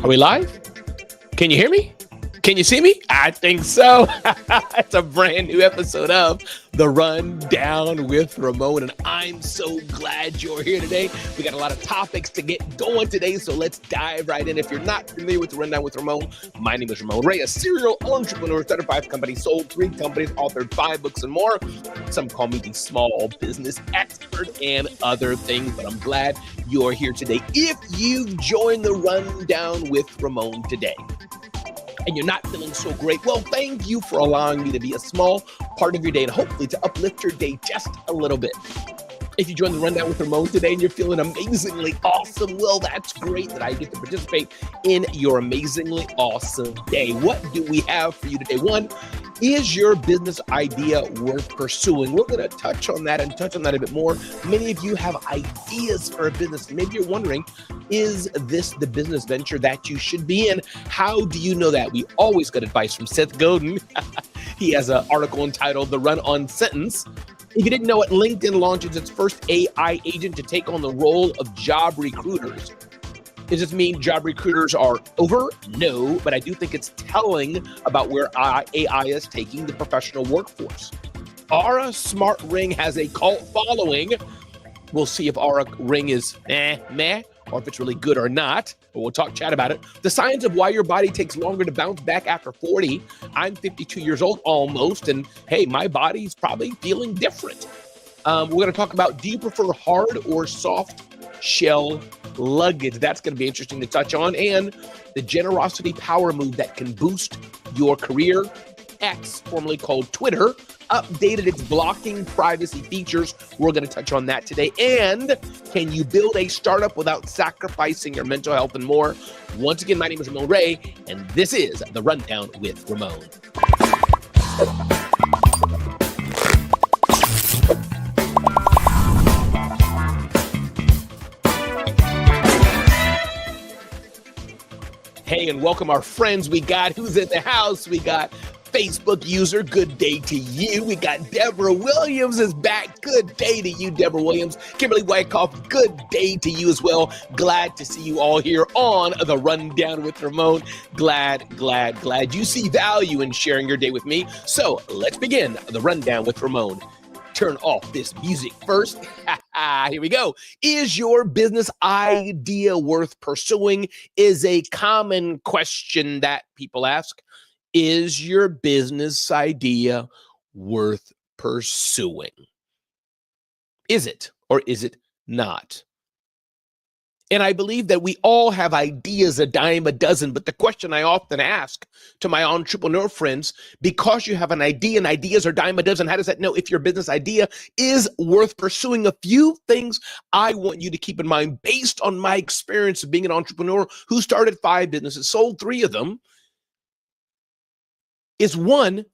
Are we live? Can you hear me? Can you see me? I think so. It's a brand new episode of The Rundown with Ramon, and I'm so glad you're here today. We got a lot of topics to get going today, so let's dive right in. If you're not familiar with The Rundown with Ramon, my name is Ramon Ray, a serial entrepreneur, started 5 companies, sold 3 companies, authored 5 books and more. Some call me the small business expert and other things, but I'm glad you're here today. If you've joined The Rundown with Ramon today, and you're not feeling so great, well, thank you for allowing me to be a small part of your day and hopefully to uplift your day just a little bit. If you joined the Rundown with Ramon today and you're feeling amazingly awesome, well, that's great that I get to participate in your amazingly awesome day. What do we have for you today? One, is your business idea worth pursuing? We're going to touch on that a bit more. Many of you have ideas for a business. Maybe you're wondering, is this the business venture that you should be in? How do you know that? We always get advice from Seth Godin. He has an article entitled The Run-On Sentence. If you didn't know it, LinkedIn launches its first AI agent to take on the role of job recruiters. Does this mean job recruiters are over? No, but I do think it's telling about where AI is taking the professional workforce. Aura Smart Ring has a cult following. We'll see if Aura Ring is meh, or if it's really good or not, but we'll chat about it. The science of why your body takes longer to bounce back after 40. I'm 52 years old almost, and hey, my body's probably feeling different. We're going to talk about, do you prefer hard or soft shell luggage? That's going to be interesting to touch on. And the generosity power move that can boost your career. X, formerly called Twitter, updated its blocking privacy features. We're going to touch on that today. And can you build a startup without sacrificing your mental health and more? Once again, my name is Ramon Ray, and this is The Rundown with Ramon. Hey, and welcome our friends. We got who's in the house. We got Facebook user, good day to you. We got Deborah Williams is back. Good day to you, Deborah Williams. Kimberly Wyckoff, good day to you as well. Glad to see you all here on The Rundown with Ramon. Glad you see value in sharing your day with me. So let's begin The Rundown with Ramon. Turn off this music first. Here we go. Is your business idea worth pursuing? Is a common question that people ask. Is your business idea worth pursuing? Is it or is it not? And I believe that we all have ideas a dime a dozen, but the question I often ask to my entrepreneur friends, because you have an idea and ideas are dime a dozen, how does that know if your business idea is worth pursuing? A few things I want you to keep in mind based on my experience of being an entrepreneur who started 5 businesses, sold 3 of them, is one,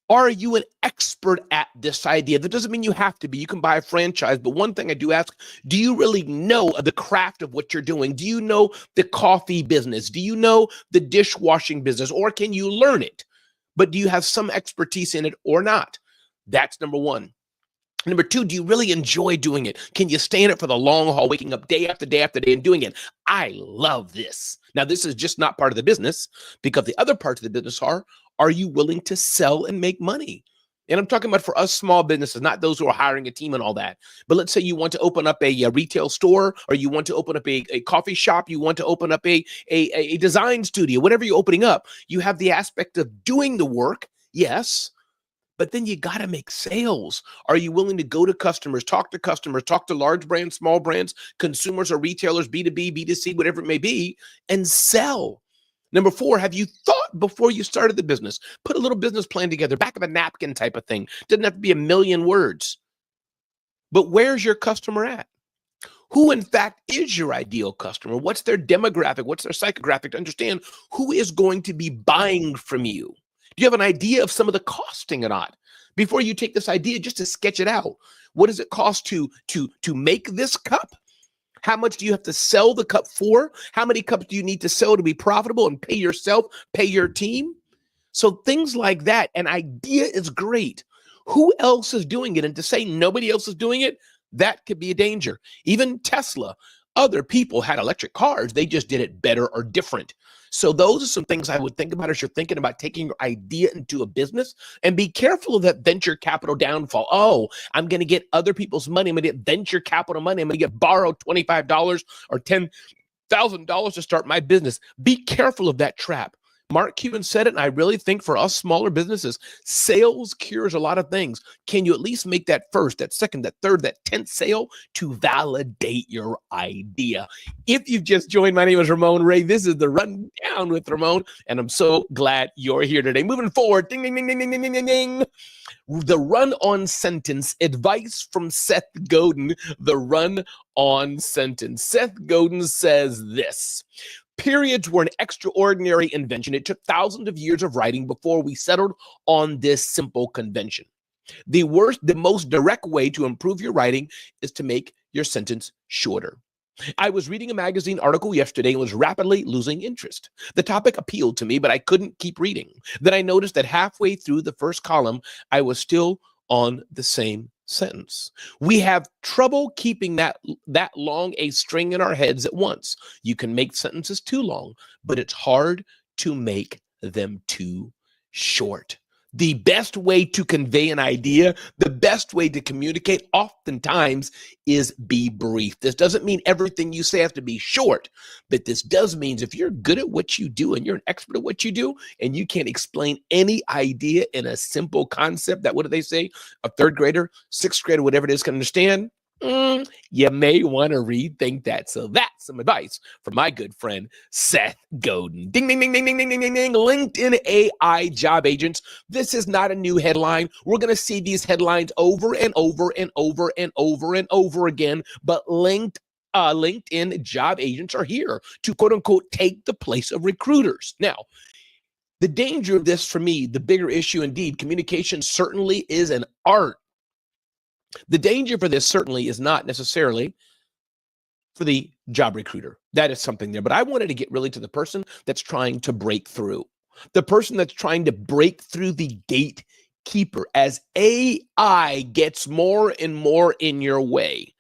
are you an expert at this idea? That doesn't mean you have to be. You can buy a franchise, but one thing I do ask, do you really know the craft of what you're doing? Do you know the coffee business? Do you know the dishwashing business? Or can you learn it? But do you have some expertise in it or not? That's number one. Number 2, do you really enjoy doing it? Can you stay in it for the long haul, waking up day after day after day and doing it? I love this. Now, this is just not part of the business, because the other parts of the business are you willing to sell and make money? And I'm talking about for us small businesses, not those who are hiring a team and all that. But let's say you want to open up a retail store, or you want to open up a coffee shop, you want to open up a design studio, whatever you're opening up, you have the aspect of doing the work, yes, but then you got to make sales. Are you willing to go to customers, talk to large brands, small brands, consumers or retailers, B2B, B2C, whatever it may be, and sell? Number 4, have you thought before you started the business? Put a little business plan together, back of a napkin type of thing. Doesn't have to be a million words. But where's your customer at? Who, in fact, is your ideal customer? What's their demographic? What's their psychographic to understand who is going to be buying from you? Do you have an idea of some of the costing or not? Before you take this idea, just to sketch it out. What does it cost to make this cup? How much do you have to sell the cup for? How many cups do you need to sell to be profitable and pay yourself, pay your team? So things like that. An idea is great. Who else is doing it? And to say nobody else is doing it, that could be a danger. Even Tesla, Other people had electric cars. They just did it better or different. So those are some things I would think about as you're thinking about taking your idea into a business, and be careful of that venture capital downfall. Oh, I'm going to get other people's money. I'm going to get venture capital money. I'm going to get borrowed $25 or $10,000 to start my business. Be careful of that trap. Mark Cuban said it, and I really think for us smaller businesses, sales cures a lot of things. Can you at least make that first, that second, that third, that 10th sale to validate your idea? If you've just joined, my name is Ramon Ray. This is the Rundown with Ramon, and I'm so glad you're here today. Moving forward, ding, ding, ding, ding, ding, ding, ding, ding. The run-on sentence, advice from Seth Godin, the run-on sentence. Seth Godin says this: periods were an extraordinary invention. It took thousands of years of writing before we settled on this simple convention. The most direct way to improve your writing is to make your sentence shorter. I was reading a magazine article yesterday and was rapidly losing interest. The topic appealed to me, but I couldn't keep reading. Then I noticed that halfway through the first column, I was still on the same sentence. We have trouble keeping that long a string in our heads at once. You can make sentences too long, but it's hard to make them too short. The best way to convey an idea, the best way to communicate oftentimes is be brief. This doesn't mean everything you say has to be short, but this does mean if you're good at what you do and you're an expert at what you do and you can't explain any idea in a simple concept that, what do they say, a third grader, sixth grader, whatever it is, can understand, you may want to rethink that. So that's some advice from my good friend, Seth Godin. Ding, ding, ding, ding, ding, ding, ding, ding, ding. LinkedIn AI job agents. This is not a new headline. We're going to see these headlines over and over and over and over and over again. But LinkedIn job agents are here to, quote unquote, take the place of recruiters. Now, the danger of this for me, the bigger issue indeed, communication certainly is an art. The danger for this certainly is not necessarily for the job recruiter. That is something there. But I wanted to get really to the person that's trying to break through, the person that's trying to break through the gatekeeper. As AI gets more and more in your way,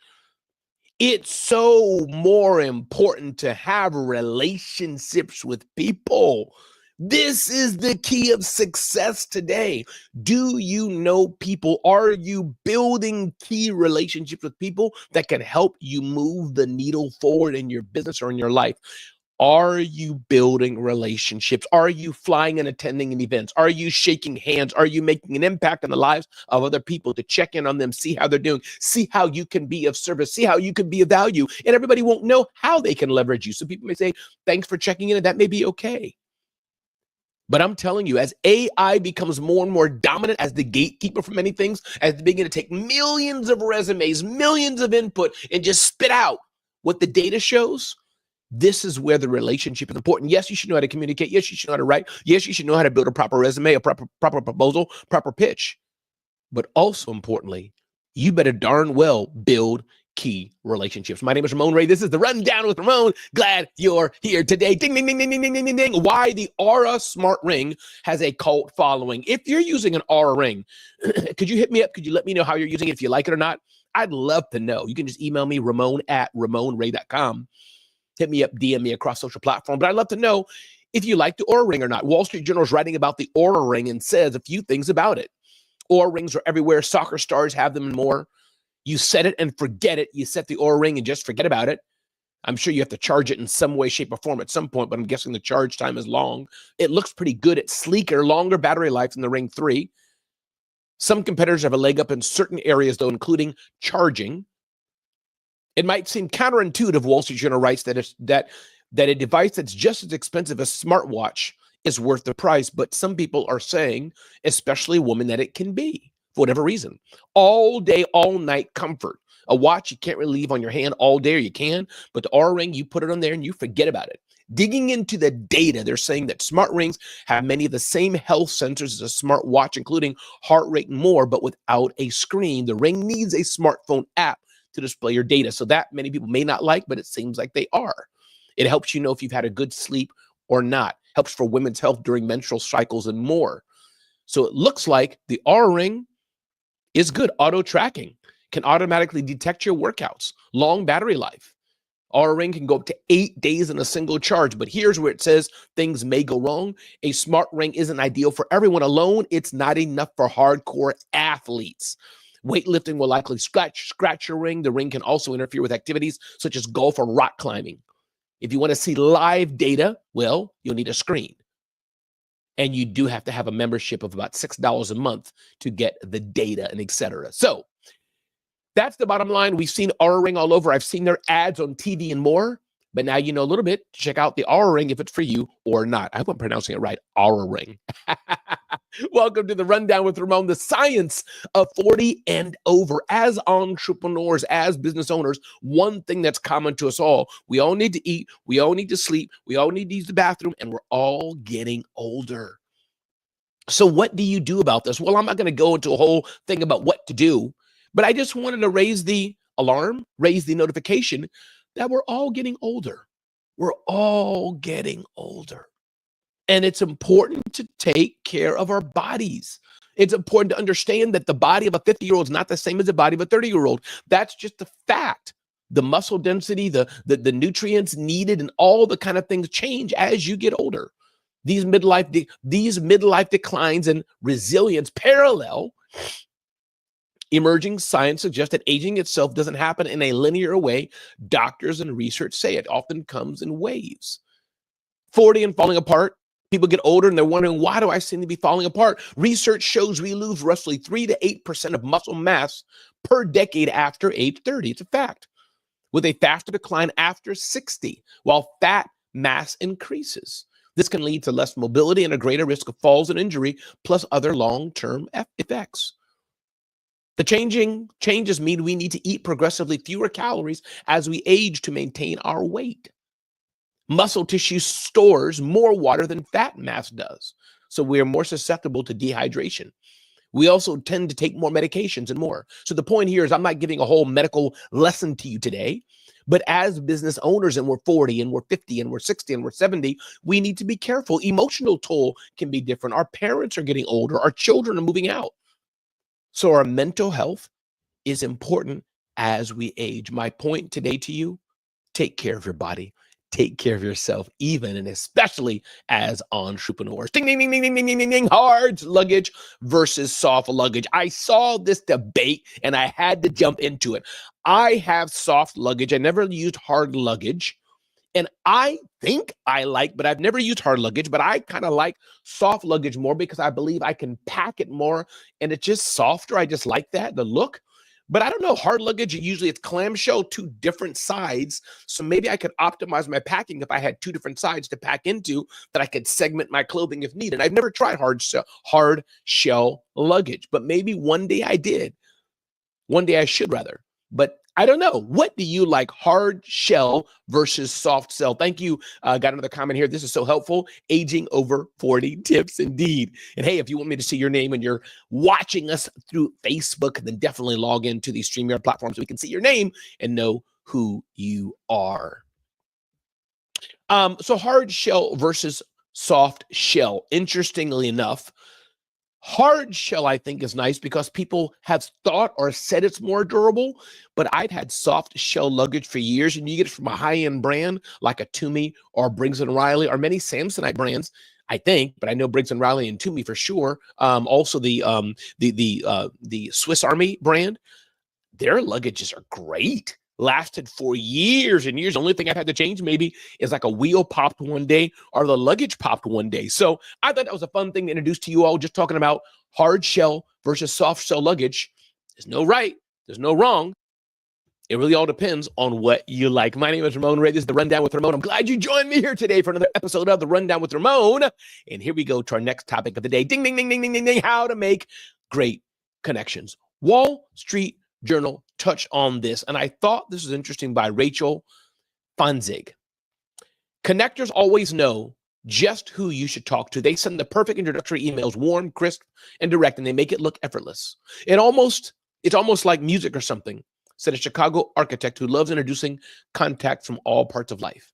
it's so more important to have relationships with people. This is the key of success today. Do you know people? Are you building key relationships with people that can help you move the needle forward in your business or in your life? Are you building relationships? Are you flying and attending events? Are you shaking hands? Are you making an impact on the lives of other people to check in on them, see how they're doing, see how you can be of service, see how you can be of value? And everybody won't know how they can leverage you. So people may say, thanks for checking in, and that may be okay. But I'm telling you, as AI becomes more and more dominant as the gatekeeper for many things, as they begin to take millions of resumes, millions of input, and just spit out what the data shows, this is where the relationship is important. Yes, you should know how to communicate. Yes, you should know how to write. Yes, you should know how to build a proper resume, a proper proposal, proper pitch. But also importantly, you better darn well build key relationships. My name is Ramon Ray. This is the Rundown with Ramon. Glad you're here today. Ding, ding, ding, ding, ding, ding, ding, ding, ding. Why the Aura Smart Ring has a cult following. If you're using an Aura ring, could you hit me up? Could you let me know how you're using it, if you like it or not? I'd love to know. You can just email me, ramon@ramonray.com. Hit me up, DM me across social platform. But I'd love to know if you like the Aura ring or not. Wall Street Journal is writing about the Aura ring and says a few things about it. Aura rings are everywhere. Soccer stars have them and more. You set it and forget it. You set the Aura ring and just forget about it. I'm sure you have to charge it in some way, shape, or form at some point, but I'm guessing the charge time is long. It looks pretty good. It's sleeker, longer battery life than the Ring 3. Some competitors have a leg up in certain areas, though, including charging. It might seem counterintuitive, Wall Street Journal writes, that a device that's just as expensive as a smartwatch is worth the price, but some people are saying, especially women, that it can be, for whatever reason. All day, all night comfort. A watch you can't really leave on your hand all day, or you can, but the Aura ring, you put it on there and you forget about it. Digging into the data, they're saying that smart rings have many of the same health sensors as a smart watch, including heart rate and more, but without a screen. The ring needs a smartphone app to display your data. So that many people may not like, but it seems like they are. It helps you know if you've had a good sleep or not. Helps for women's health during menstrual cycles and more. So it looks like the Aura ring is good. Auto tracking can automatically detect your workouts, long battery life. Our ring can go up to 8 days in a single charge, but here's where it says things may go wrong. A smart ring isn't ideal for everyone alone. It's not enough for hardcore athletes. Weightlifting will likely scratch your ring. The ring can also interfere with activities such as golf or rock climbing. If you want to see live data, well, you'll need a screen. And you do have to have a membership of about $6 a month to get the data and etc. So that's the bottom line. We've seen Aura Ring all over. I've seen their ads on TV and more. But now you know a little bit. Check out the Aura Ring if it's for you or not. I hope I'm pronouncing it right. Aura Ring. Welcome to the Rundown with Ramon, the science of 40 and over. As entrepreneurs, as business owners, one thing that's common to us all, we all need to eat, we all need to sleep, we all need to use the bathroom, and we're all getting older. So what do you do about this? Well, I'm not going to go into a whole thing about what to do, but I just wanted to raise the alarm, raise the notification that we're all getting older. We're all getting older. And it's important to take care of our bodies. It's important to understand that the body of a 50-year-old is not the same as the body of a 30-year-old. That's just a fact. The muscle density, the nutrients needed, and all the kind of things change as you get older. These midlife declines and resilience parallel. Emerging science suggests that aging itself doesn't happen in a linear way. Doctors and research say it often comes in waves. 40 and falling apart. People get older and they're wondering, why do I seem to be falling apart? Research shows we lose roughly 3 to 8% of muscle mass per decade after age 30. It's a fact. With a faster decline after 60, while fat mass increases. This can lead to less mobility and a greater risk of falls and injury, plus other long-term effects. The changes mean we need to eat progressively fewer calories as we age to maintain our weight. Muscle tissue stores more water than fat mass does, so we are more susceptible to dehydration. We also tend to take more medications and more. So the point here is I'm not giving a whole medical lesson to you today, but as business owners, and we're 40 and we're 50 and we're 60 and we're 70, we need to be careful. Emotional toll can be different. Our parents are getting older. Our children are moving out. So our mental health is important as we age. My point today to you, take care of your body. Take care of yourself, even and especially as entrepreneurs. Ding, ding, ding, ding, ding, ding, ding, ding. Hard luggage versus soft luggage. I saw this debate and I had to jump into it. I have soft luggage. I never used hard luggage. And I think I like, but I've never used hard luggage, but I kind of like soft luggage more because I believe I can pack it more and it's just softer. I just like that, the look. But I don't know, hard luggage, usually it's clamshell, 2 different sides. So maybe I could optimize my packing if I had 2 different sides to pack into that I could segment my clothing if needed. I've never tried hard shell luggage, but maybe one day I did. One day I should rather. But I don't know. What do you like, hard shell versus soft shell? Thank you. Got another comment here. This is so helpful. Aging over 40 tips indeed. And hey, if you want me to see your name and you're watching us through Facebook, then definitely log into these StreamYard platforms so we can see your name and know who you are. So hard shell versus soft shell. Interestingly enough, hard shell, I think, is nice because people have thought or said it's more durable, but I've had soft shell luggage for years, and you get it from a high-end brand like a Toomey or Briggs & Riley or many Samsonite brands, I think, but I know Briggs & Riley and Toomey for sure. Also the Swiss Army brand, their luggages are great. Lasted for years and years. The only thing I've had to change maybe is like a wheel popped one day or the luggage popped one day. So I thought that was a fun thing to introduce to you all, just talking about hard shell versus soft shell luggage. There's no right. There's no wrong. It really all depends on what you like. My name is Ramon Ray. This is The Rundown with Ramon. I'm glad you joined me here today for another episode of The Rundown with Ramon. And here we go to our next topic of the day. Ding, ding, ding, ding, ding, ding, ding. How to make great connections. Wall Street Journal touched on this, and I thought this was interesting by Rachel Fanzig. Connectors always know just who you should talk to. They send the perfect introductory emails, warm, crisp, and direct, and they make it look effortless. It's almost like music or something, said a Chicago architect who loves introducing contacts from all parts of life.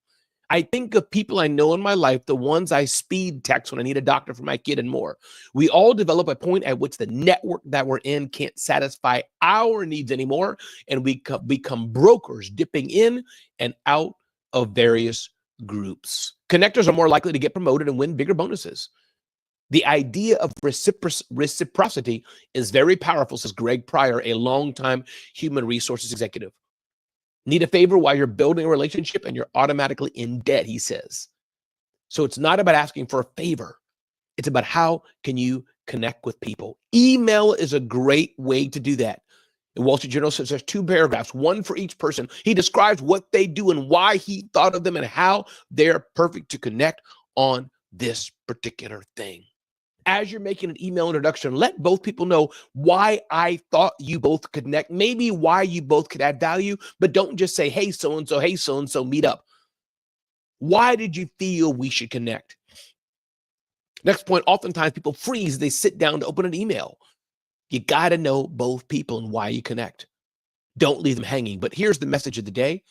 I think of people I know in my life, the ones I speed text when I need a doctor for my kid and more. We all develop a point at which the network that we're in can't satisfy our needs anymore, and we become brokers dipping in and out of various groups. Connectors are more likely to get promoted and win bigger bonuses. The idea of reciprocity is very powerful, says Greg Pryor, a longtime human resources executive. Need a favor while you're building a relationship and you're automatically in debt, he says. So it's not about asking for a favor. It's about how can you connect with people. Email is a great way to do that. The Wall Street Journal says there's 2 paragraphs, one for each person. He describes what they do and why he thought of them and how they're perfect to connect on this particular thing. As you're making an email introduction, let both people know why I thought you both could connect, maybe why you both could add value, but don't just say, hey, so-and-so, meet up. Why did you feel we should connect? Next point, oftentimes people freeze. They sit down to open an email. You got to know both people and why you connect. Don't leave them hanging. But here's the message of the day.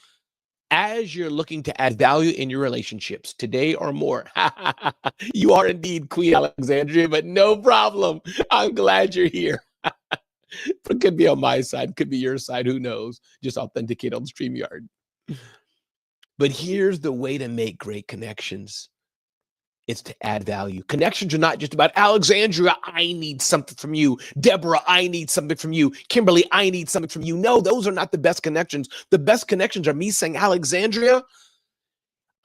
As you're looking to add value in your relationships today or more, you are indeed Queen Alexandria, but no problem. I'm glad you're here. It could be on my side, could be your side, who knows? Just authenticate on StreamYard. But here's the way to make great connections. It's to add value. Connections are not just about Alexandria, I need something from you. Deborah, I need something from you. Kimberly, I need something from you. No, those are not the best connections. The best connections are me saying, Alexandria,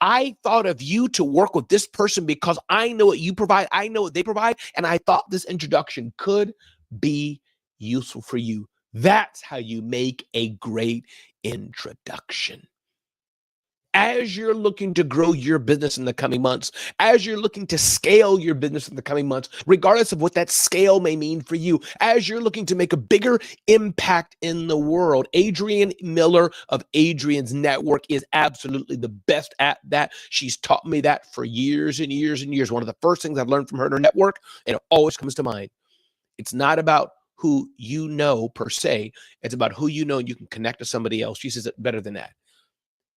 I thought of you to work with this person because I know what you provide. I know what they provide. And I thought this introduction could be useful for you. That's how you make a great introduction. As you're looking to grow your business in the coming months, as you're looking to scale your business in the coming months, regardless of what that scale may mean for you, as you're looking to make a bigger impact in the world, Adrienne Miller of Adrienne's Network is absolutely the best at that. She's taught me that for years and years and years. One of the first things I've learned from her in her network, and it always comes to mind, it's not about who you know per se. It's about who you know and you can connect to somebody else. She says it better than that.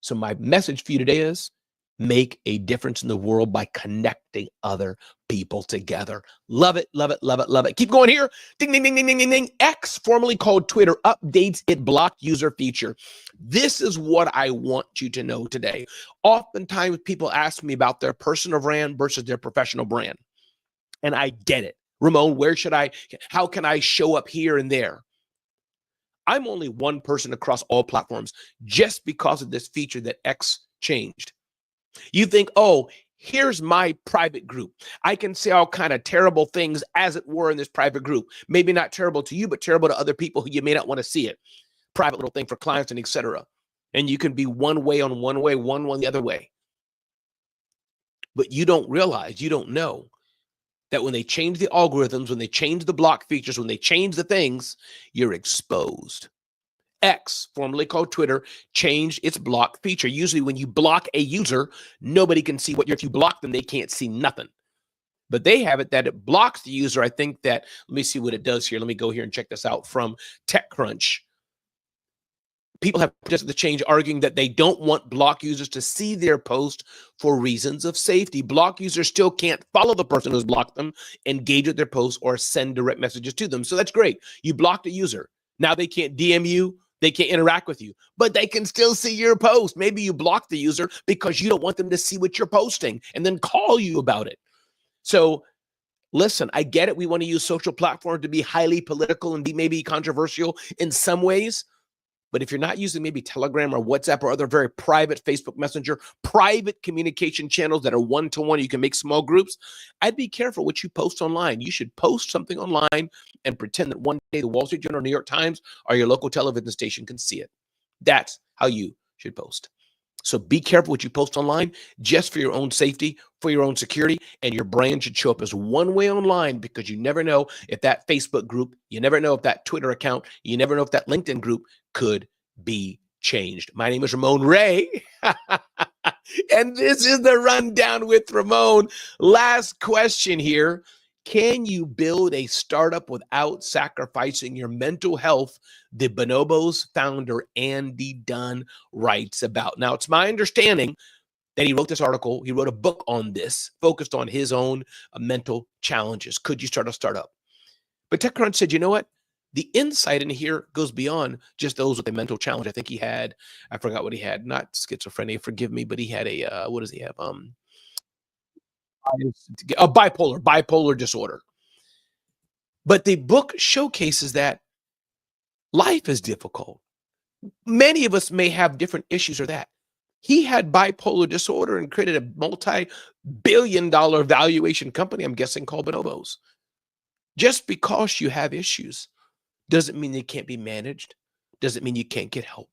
So my message for you today is make a difference in the world by connecting other people together. Love it, love it, love it, love it. Keep going here. Ding, ding, ding, ding, ding, ding, ding. X, formerly called Twitter, updates its blocked user feature. This is what I want you to know today. Oftentimes people ask me about their personal brand versus their professional brand. And I get it. Ramon, how can I show up here and there? I'm only one person across all platforms just because of this feature that X changed. You think, oh, here's my private group. I can say all kind of terrible things as it were in this private group. Maybe not terrible to you, but terrible to other people who you may not want to see it. Private little thing for clients and etc. And you can be one way on one way, one the other way. But you don't realize, you don't know that when they change the algorithms, when they change the block features, when they change the things, you're exposed. X, formerly called Twitter, changed its block feature. Usually when you block a user, nobody can see what if you block them, they can't see nothing. But they have it that it blocks the user. I think that, let me see what it does here. Let me go here and check this out from TechCrunch. People have just the change arguing that they don't want block users to see their post for reasons of safety. Block users still can't follow the person who's blocked them, engage with their posts, or send direct messages to them. So that's great. You blocked a user. Now they can't DM you. They can't interact with you, but they can still see your post. Maybe you block the user because you don't want them to see what you're posting and then call you about it. So listen, I get it. We want to use social platforms to be highly political and be maybe controversial in some ways. But if you're not using maybe Telegram or WhatsApp or other very private Facebook Messenger, private communication channels that are one-to-one, you can make small groups, I'd be careful what you post online. You should post something online and pretend that one day the Wall Street Journal, New York Times, or your local television station can see it. That's how you should post. So be careful what you post online just for your own safety, for your own security, and your brand should show up as one way online because you never know if that Facebook group, you never know if that Twitter account, you never know if that LinkedIn group could be changed. My name is Ramon Ray, and this is the Rundown with Ramon. Last question here. Can you build a startup without sacrificing your mental health? The Bonobos founder Andy Dunn writes about. Now, it's my understanding that he wrote this article. He wrote a book on this, focused on his own mental challenges. Could you start a startup? But TechCrunch said, you know what? The insight in here goes beyond just those with a mental challenge. I think he had, I forgot what he had, not schizophrenia, forgive me, but he had a, what does he have? A bipolar disorder. But the book showcases that life is difficult. Many of us may have different issues or that. He had bipolar disorder and created a multi-billion-dollar valuation company, I'm guessing, called Bonobos. Just because you have issues doesn't mean they can't be managed, doesn't mean you can't get help,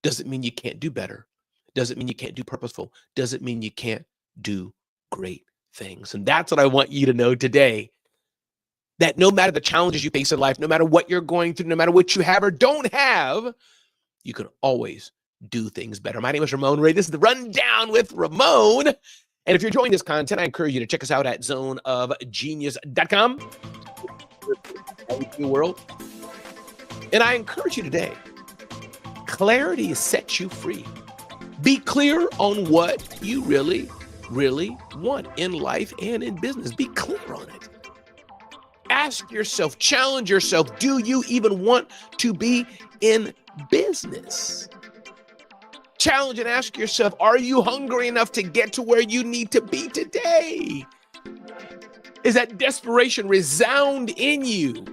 doesn't mean you can't do better, doesn't mean you can't do purposeful, doesn't mean you can't do great things. And that's what I want you to know today, that no matter the challenges you face in life, no matter what you're going through, no matter what you have or don't have, you can always do things better. My name is Ramon Ray. This is the Rundown with Ramon. And if you're enjoying this content, I encourage you to check us out at zoneofgenius.com. World. And I encourage you today, clarity sets you free. Be clear on what you really, really want in life and in business. Be clear on it. Ask yourself, challenge yourself, do you even want to be in business? Challenge and ask yourself, are you hungry enough to get to where you need to be today? Is that desperation resound in you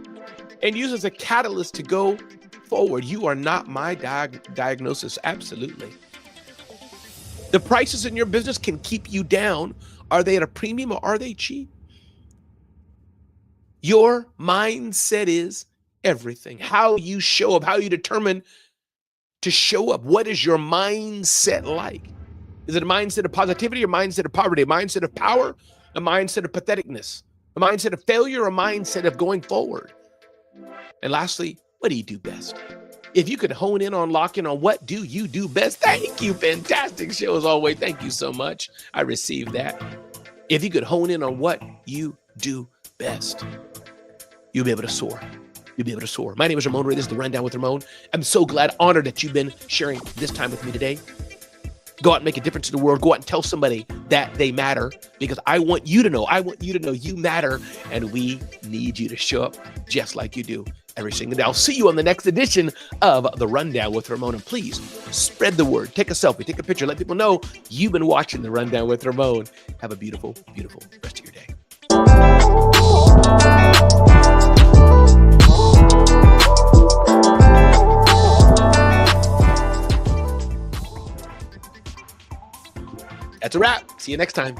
and use as a catalyst to go forward? You are not my diagnosis. Absolutely. The prices in your business can keep you down. Are they at a premium or are they cheap? Your mindset is everything. How you show up, how you determine to show up. What is your mindset like? Is it a mindset of positivity or a mindset of poverty? A mindset of power? A mindset of patheticness? A mindset of failure? A mindset of going forward? And lastly, what do you do best? If you could hone in on, lock in on what do you do best? Thank you. Fantastic show as always. Thank you so much. I received that. If you could hone in on what you do best, you'll be able to soar. You'll be able to soar. My name is Ramon Ray. This is the Rundown with Ramon. I'm so glad, honored that you've been sharing this time with me today. Go out and make a difference in the world. Go out and tell somebody that they matter, because I want you to know you matter, and we need you to show up just like you do every single day. I'll see you on the next edition of the Rundown with Ramon. And please spread the word. Take a selfie, take a picture, let people know you've been watching the Rundown with Ramon. Have a beautiful, beautiful rest of your day. That's a wrap. See you next time.